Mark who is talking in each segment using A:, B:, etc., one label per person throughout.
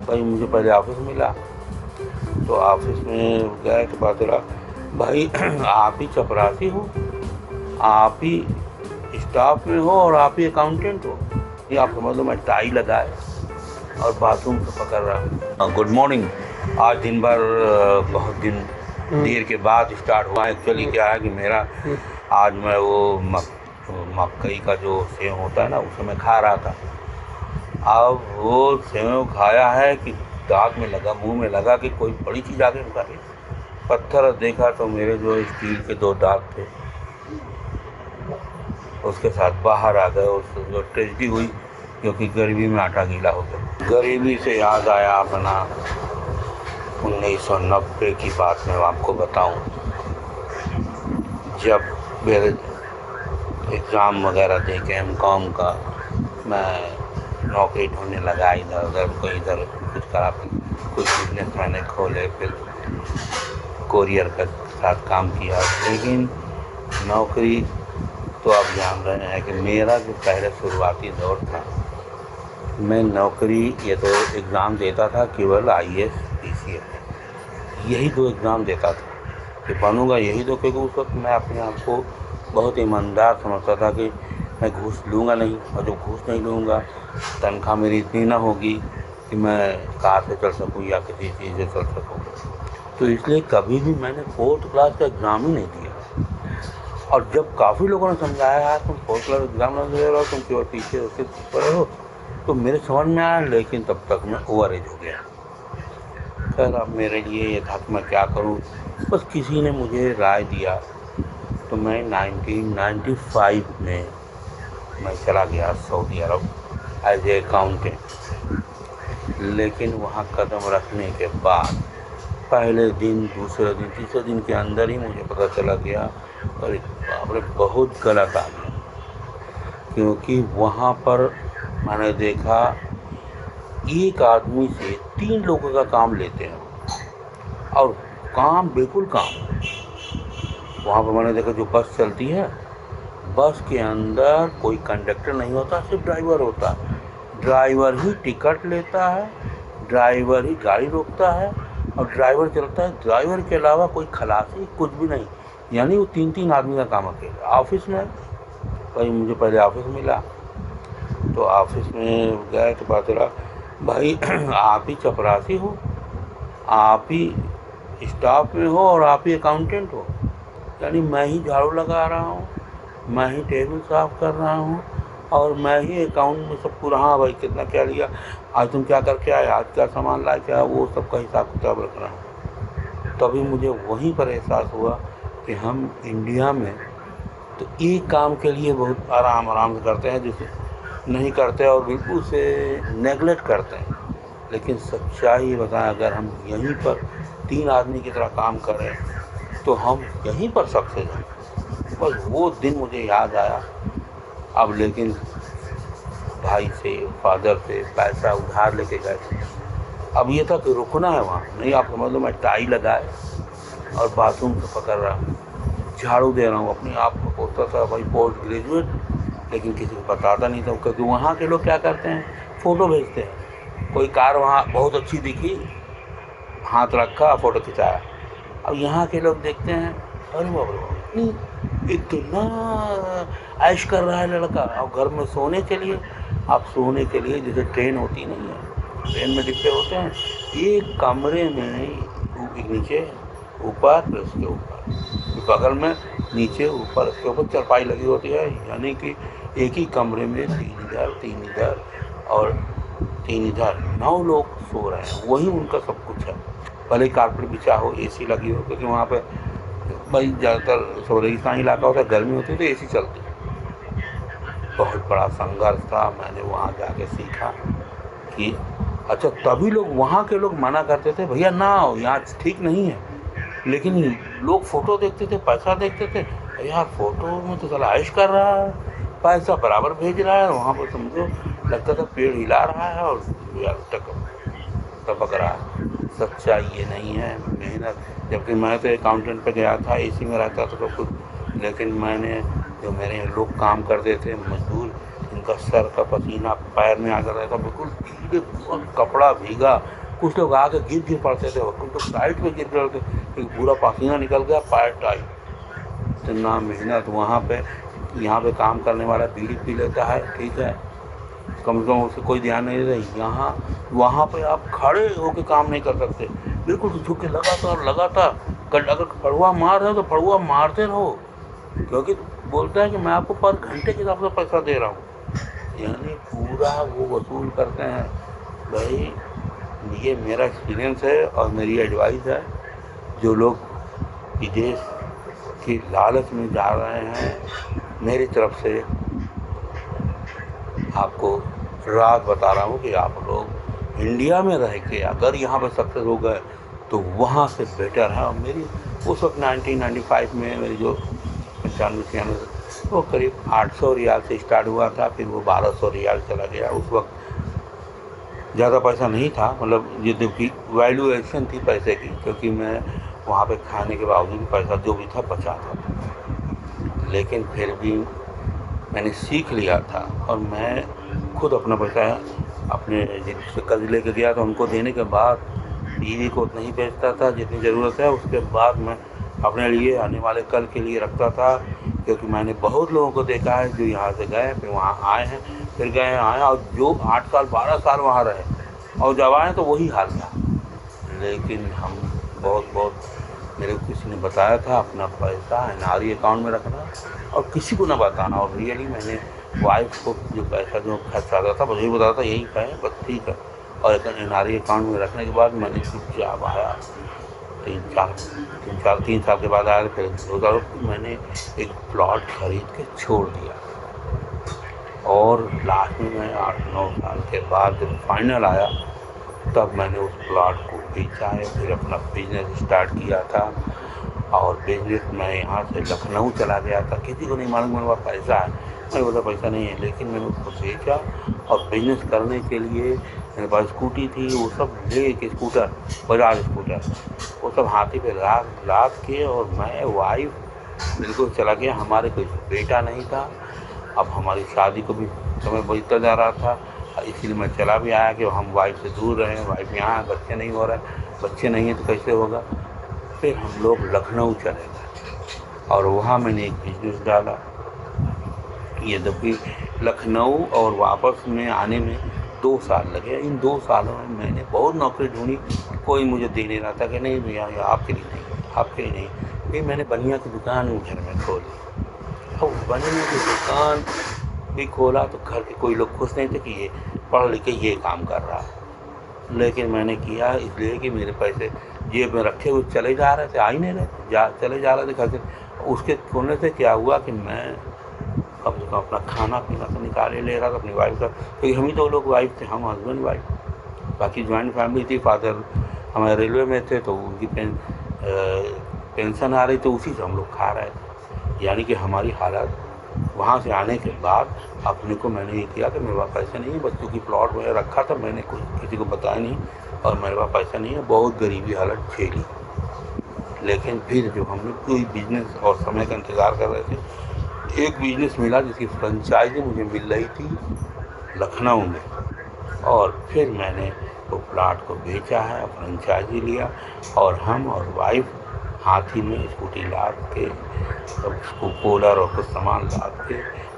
A: भाई मुझे पहले ऑफिस मिला, तो ऑफिस में गए तो पता चला भाई आप ही चपरासी हो, आप ही स्टाफ में हो और आप ही अकाउंटेंट हो। ये आप समझ लो मैं टाई लगाए और बाथरूम से पकड़ रहा। Good morning. आज दिन भर बहुत दिन देर के बाद स्टार्ट हुआ। एक्चुअली क्या है कि मेरा आज मैं वो मकई का जो सेव होता है ना, उसे मैं खा रहा था। अब वो सेव खाया है कि दांत में लगा, मुंह में लगा कि कोई बड़ी चीज़ आगे ढुका दी। पत्थर देखा तो मेरे जो स्टील के 2 दांत थे उसके साथ बाहर आ गए। उससे जो ट्रेजेडी हुई, क्योंकि गरीबी में आटा गीला हो गया। गरीबी से याद आया अपना 1990 की बात मैं आपको बताऊं, जब मेरे एग्ज़ाम वगैरह दे के एमकॉम का मैं नौकरी ढूंढने लगा। इधर उधर कोई इधर कुछ करा, कुछ बिजनेस मैंने खोले, फिर कोरियर के साथ काम किया। लेकिन नौकरी तो आप जान रहे हैं कि मेरा जो पहले शुरुआती दौर था, मैं नौकरी ये तो एग्ज़ाम देता था केवल IAS PCS, यही 2 एग्ज़ाम देता था कि बनूंगा यही 2, क्योंकि उस वक्त मैं अपने आप को बहुत ईमानदार समझता था कि मैं घूस लूँगा नहीं, और जब घूस नहीं लूँगा तनख्वाह मेरी इतनी ना होगी कि मैं कार से चल सकूँ या किसी चीज़ से चल सकूँ। तो इसलिए कभी भी मैंने 4th क्लास का एग्ज़ाम ही नहीं दिया। और जब काफ़ी लोगों ने समझाया यार तुम 4th क्लास एग्ज़ाम नहीं दे रहे हो, तुम केवल पीछे उसके पड़े हो, तो मेरे समझ में आया। लेकिन तब तक मैं ओवर एज हो गया। खैर अब मेरे लिए ये था कि मैं क्या करूँ। बस किसी ने मुझे राय दिया, तो मैं 1995 में मैं चला गया Saudi Arab as a accountant. लेकिन वहाँ कदम रखने के बाद पहले दिन, दूसरे दिन, तीसरे दिन के अंदर ही मुझे पता चला गया, अरे बाप रे बहुत गलत आ गया। क्योंकि वहाँ पर मैंने देखा एक आदमी से 3 लोगों का काम लेते हैं, और काम बिल्कुल काम। वहाँ पर मैंने देखा जो बस चलती है, बस के अंदर कोई कंडक्टर नहीं होता, सिर्फ ड्राइवर होता है। ड्राइवर ही टिकट लेता है, ड्राइवर ही गाड़ी रोकता है, और ड्राइवर चलता है। ड्राइवर के अलावा कोई खलासी कुछ भी नहीं। यानी वो 3-3 आदमी का काम अकेला। ऑफिस में भाई मुझे पहले ऑफिस मिला, तो ऑफिस में गए तो पता चला भाई आप ही चपरासी हो, आप ही स्टाफ में हो और आप ही अकाउंटेंट हो। यानी मैं ही झाड़ू लगा रहा हूँ, मैं ही टेबल साफ कर रहा हूँ, और मैं ही अकाउंट में सब पूरा, हाँ भाई कितना क्या लिया, आज तुम क्या करके आए, आज क्या सामान लाए, क्या, वो सब का हिसाब किताब रख रहा हूँ। तभी मुझे वहीं पर एहसास हुआ कि हम इंडिया में तो एक काम के लिए बहुत आराम आराम से करते हैं, जिसे नहीं करते और बिल्कुल से नेगलेक्ट करते हैं। लेकिन सच्चाई ये बताएं, अगर हम यहीं पर 3 आदमी की तरह काम करें तो हम यहीं पर सक्सेस हैं। बस वो दिन मुझे याद आया। अब लेकिन भाई से, फादर से पैसा उधार लेके गए थे। अब ये था कि रुकना है वहाँ, नहीं आप समझ लो मैं टाई लगाए और बाथरूम से पकड़ रहा हूँ, झाड़ू दे रहा हूँ। अपने आप को सोचता था भाई पोस्ट ग्रेजुएट, लेकिन किसी को बताता नहीं था, क्योंकि वहाँ के लोग क्या करते हैं, फ़ोटो भेजते हैं। कोई कार वहाँ बहुत अच्छी दिखी, हाथ रखा, फ़ोटो खिंचाया। अब यहाँ के लोग देखते हैं, अरे बाप रे बाप, इतना ऐश कर रहा है लड़का। अब घर में सोने के लिए, आप सोने के लिए जैसे ट्रेन होती नहीं है, ट्रेन में डिब्बे होते हैं, एक कमरे में नीचे ऊपर फिर उसके ऊपर बगल में नीचे ऊपर उसके ऊपर चारपाई लगी होती है। यानी कि एक ही कमरे में 3 इधर 3 इधर और 3 इधर, 9 लोग सो रहे हैं। वही उनका सब कुछ है। भले कारपेट बिछा हो, AC लगी हो, क्योंकि वहाँ पे भाई ज़्यादातर रेगिस्तानी इलाका होता है, गर्मी होती है तो AC चलती है। बहुत बड़ा संघर्ष था। मैंने वहाँ जाके सीखा कि अच्छा, तभी लोग वहाँ के लोग मना करते थे, भैया ना आओ यहाँ ठीक नहीं है। लेकिन लोग फ़ोटो देखते थे, पैसा देखते थे, यार फ़ोटो में तो साला ऐश कर रहा है, पैसा बराबर भेज रहा है। वहाँ पर समझो लगता था पेड़ हिला रहा है और यार टपक रहा है। सच्चाई ये नहीं है, मेहनत। जबकि मैं तो अकाउंटेंट पे गया था, AC में रहता था सब कुछ, लेकिन मैंने जो मेरे लोग काम करते थे, मजदूर, उनका सर का पसीना पैर में आ जाता था, बिल्कुल भीगे, पूरा कपड़ा भीगा। कुछ लोग आके गिर पड़ते थे, कुछ लोग साइड पे गिर पड़ते, पूरा पसीना निकल गया, पैर टाइट। इतना मेहनत वहाँ पे। यहाँ पे काम करने वाला बीड़ी पी लेता है, ठीक है, कम से कम उसे कोई ध्यान नहीं देता। यहाँ वहाँ पे आप खड़े होकर काम नहीं कर सकते, बिल्कुल झुक के लगातार अगर फड़ुआ मार रहे हो तो फड़ुआ मारते रहो, क्योंकि बोलता है कि मैं आपको पर घंटे के हिसाब से पैसा दे रहा हूँ, यानी पूरा वो वसूल करते हैं। भाई ये मेरा एक्सपीरियंस है और मेरी एडवाइस है, जो लोग विदेश की लालच में जा रहे हैं, मेरी तरफ से आपको राज बता रहा हूँ कि आप लोग इंडिया में रह के अगर यहाँ पर सक्सेस हो गए तो वहाँ से बेटर है। और मेरी उस वक्त 1995 में मेरी जो 95 वो करीब 800 रियाल से स्टार्ट हुआ था, फिर वो 1200 रियाल चला गया। उस वक्त ज़्यादा पैसा नहीं था, मतलब जितनी की वैल्यूएशन थी पैसे की, क्योंकि मैं वहाँ पे खाने के बावजूद भी पैसा जो भी था बचाता था। लेकिन फिर भी मैंने सीख लिया था और मैं खुद अपना पैसा अपने जिनसे कर्ज लेके गया था उनको देने के बाद बीवी को नहीं बेचता था जितनी ज़रूरत है। उसके बाद मैं अपने लिए आने वाले कल के लिए रखता था, क्योंकि मैंने बहुत लोगों को देखा है जो यहाँ से गए फिर वहाँ आए हैं, फिर गए आए, और जो 8 साल 12 साल वहाँ रहे और जब आए तो वही हाल था। लेकिन हम बहुत मेरे को किसी ने बताया था अपना पैसा एनआरई अकाउंट में रखना और किसी को ना बताना, और रियली मैंने वाइफ को जो पैसा जो खर्च आता था बस यही बताया था, यही कहें बस ठीक है। और एक एनआरई अकाउंट में रखने के बाद मैंने चुपचाप आया, 3 साल के बाद आया, फिर 2000 मैंने एक प्लॉट खरीद के छोड़ दिया। और लास्ट में मैं 8-9 साल के बाद जब फाइनल आया तब मैंने उस प्लॉट को बेचा है, फिर अपना बिजनेस स्टार्ट किया था। और बिजनेस मैं यहाँ से लखनऊ चला गया था, किसी को नहीं मालूम मेरे पास पैसा है, मैंने बोला पैसा नहीं है, लेकिन मैंने उसको बेचा। और बिजनेस करने के लिए मेरे पास स्कूटी थी, वो सब ले के स्कूटर, बजाज स्कूटर, वो सब हाथी पे लाद के, और मैं वाइफ बिल्कुल चला गया। हमारे कोई बेटा नहीं था, अब हमारी शादी को भी समय बीतता जा रहा था, इसीलिए मैं चला भी आया कि हम वाइफ से दूर रहें। वाइफ यहाँ है, बच्चे नहीं हो रहे, बच्चे नहीं हैं तो कैसे होगा। फिर हम लोग लखनऊ चले गए और वहाँ मैंने एक बिजनेस डाला। ये जबकि लखनऊ और वापस में आने में 2 साल लगे। इन 2 सालों में मैंने बहुत नौकरी ढूंढी, कोई मुझे दे नहीं रहा था कि नहीं भैया ये आपके लिए नहीं, आपके लिए नहीं। फिर मैंने बनिया की दुकान घर में खोली। अब बनिया की दुकान भी खोला तो घर के कोई लोग खुश नहीं थे कि ये पढ़ लिख के ये काम कर रहा है, लेकिन मैंने किया इसलिए कि मेरे पैसे जेब में रखे हुए चले जा रहे थे, आ ही नहीं रहे, चले जा रहे थे घर से। उसके खोलने से क्या हुआ कि मैं कम से कम अपना खाना पीना तो निकाल ही ले रहा था अपनी वाइफ का, क्योंकि हम ही 2 लोग वाइफ थे, हम हस्बैंड वाइफ। बाकी ज्वाइंट फैमिली थी, फादर हमारे रेलवे में थे तो उनकी पेंशन आ रही तो उसी से हम लोग खा रहे थे। यानी कि हमारी हालत वहाँ से आने के बाद अपने को मैंने ये किया कि मेरे पास पैसे नहीं है, बच्चों की प्लॉट वगैरह रखा था, मैंने किसी को बताया नहीं और मेरे पास पैसा नहीं है, बहुत गरीबी हालत झेली। लेकिन फिर जो हम लोग कोई बिजनेस और समय का इंतज़ार कर रहे थे, एक बिजनेस मिला जिसकी फ्रेंचाइजी मुझे मिल रही थी लखनऊ में, और फिर मैंने वो प्लॉट को बेचा है, फ्रेंचाइजी लिया, और हम और वाइफ हाथी में स्कूटी लाद के सब उसको कूलर और कुछ सामान लाद के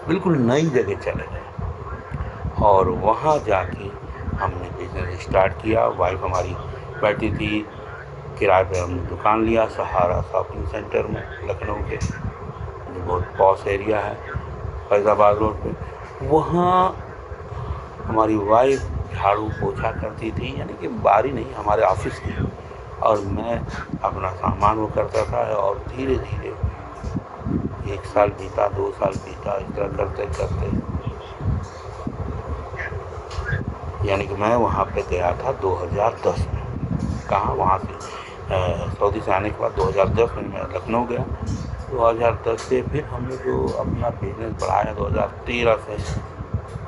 A: बिल्कुल नई जगह चले गए। और वहाँ जाके हमने बिजनेस स्टार्ट किया। वाइफ हमारी बैठी थी, किराए पे हमने दुकान लिया सहारा शॉपिंग सेंटर में लखनऊ के, जो बहुत पॉश एरिया है फैज़ाबाद रोड पे। वहाँ हमारी वाइफ झाड़ू पोछा करती थी, यानी कि बारी नहीं, हमारे ऑफिस की, और मैं अपना सामान वो करता था। और धीरे धीरे 1 साल बीता, 2 साल बीता, इस तरह करते करते यानी कि मैं वहाँ पे गया था 2010 में। कहाँ, वहाँ से सऊदी से आने के बाद 2010 में मैं लखनऊ गया। 2010 से फिर हमने जो अपना बिजनेस बढ़ाया 2013 से,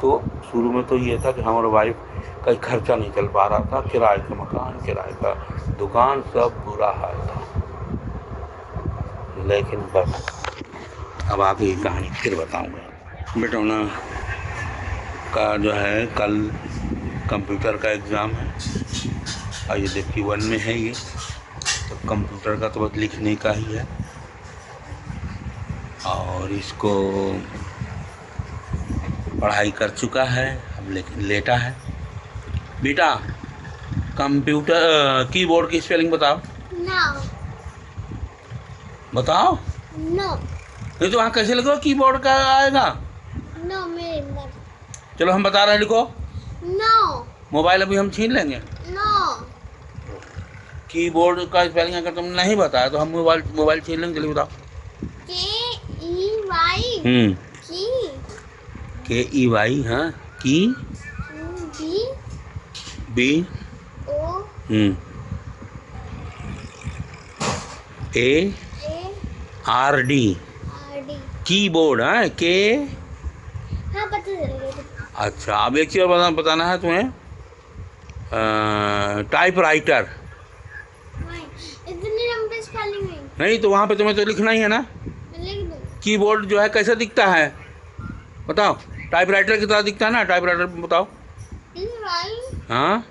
A: तो शुरू में तो ये था कि हमारे वाइफ का खर्चा नहीं चल पा रहा था, किराए का मकान, किराए का दुकान, सब बुरा हाल था। लेकिन बस अब आगे की कहानी फिर बताऊंगा। बेटा ना का जो है कल कंप्यूटर का एग्ज़ाम है और ये देखिए 1 में है ये, तो कंप्यूटर का तो बस लिखने का ही है और इसको पढ़ाई कर चुका है अब लेकिन लेटा है। बेटा कंप्यूटर कीबोर्ड की स्पेलिंग बताओ।
B: No.
A: बताओ।
B: No.
A: नहीं तो वहाँ कैसे लिखो कीबोर्ड का आएगा।
B: No, मेरे अंदर।
A: चलो हम बता रहे हैं, लिखो।
B: No.
A: मोबाइल अभी हम छीन लेंगे।
B: No.
A: कीबोर्ड का स्पेलिंग अगर तुम नहीं बताया तो हम मोबाइल छीन लेंगे। चलिए बताओ।
B: K-E-Y. की।
A: K-E-Y, हाँ की। B
B: O
A: A-R-D keyboard. हाँ के।
B: हाँ पता चल गया।
A: अच्छा अब एक चीज़ और बताना है तुम्हें, टाइपराइटर।
B: इतने लंबे स्पेलिंग
A: नहीं तो वहाँ पे तुम्हें तो लिखना ही है ना।
B: लिख दो।
A: कीबोर्ड जो है कैसा दिखता है बताओ। टाइपराइटर की तरह दिखता है ना, टाइपराइटर बताओ। हाँ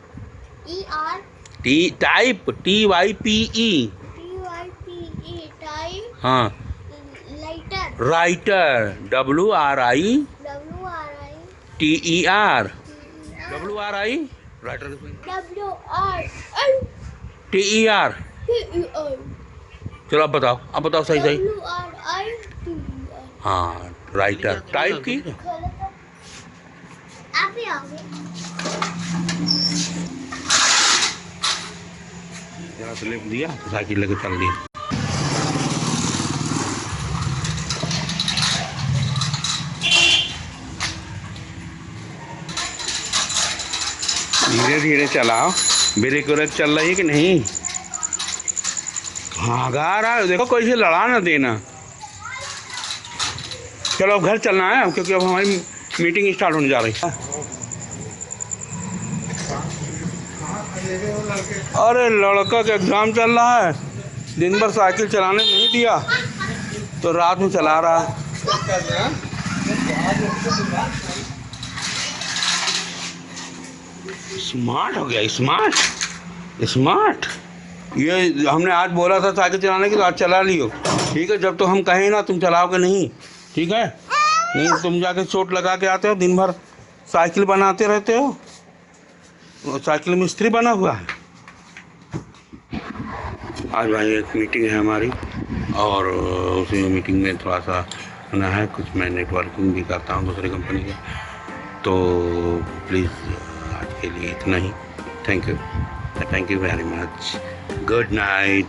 A: टाइप TYPE
B: टाइप।
A: हाँ राइटर WRITER राइटर TER। चलो अब बताओ सही सही। हाँ राइटर टाइप की।
B: आप ही आओगे।
A: स्लिप दिया तो साइकिल लेके चल दी। धीरे धीरे चलाओ। ब्रेक व्रेक चल रही है कि नहीं। हाँ गा रहा है देखो, कोई से लड़ा ना देना। चलो अब घर चलना है क्योंकि अब हमारी मीटिंग स्टार्ट होने जा रही है। अरे लड़का का एग्ज़ाम चल रहा है, दिन भर साइकिल चलाने नहीं दिया तो रात में चला रहा है। स्मार्ट हो गया, स्मार्ट। ये हमने आज बोला था साइकिल चलाने की तो आज चला लियो। ठीक है, जब तो हम कहें ना तुम चलाओगे नहीं, ठीक है। नहीं तुम जाके चोट लगा के आते हो, दिन भर साइकिल बनाते रहते हो, साइकिल मिस्त्री बना हुआ है। आज भाई एक मीटिंग है हमारी और उसी मीटिंग में थोड़ा सा ना है कुछ, मैं नेटवर्किंग भी करता हूँ दूसरी कंपनी के, तो प्लीज़ आज के लिए इतना ही। Thank you very much. Good night.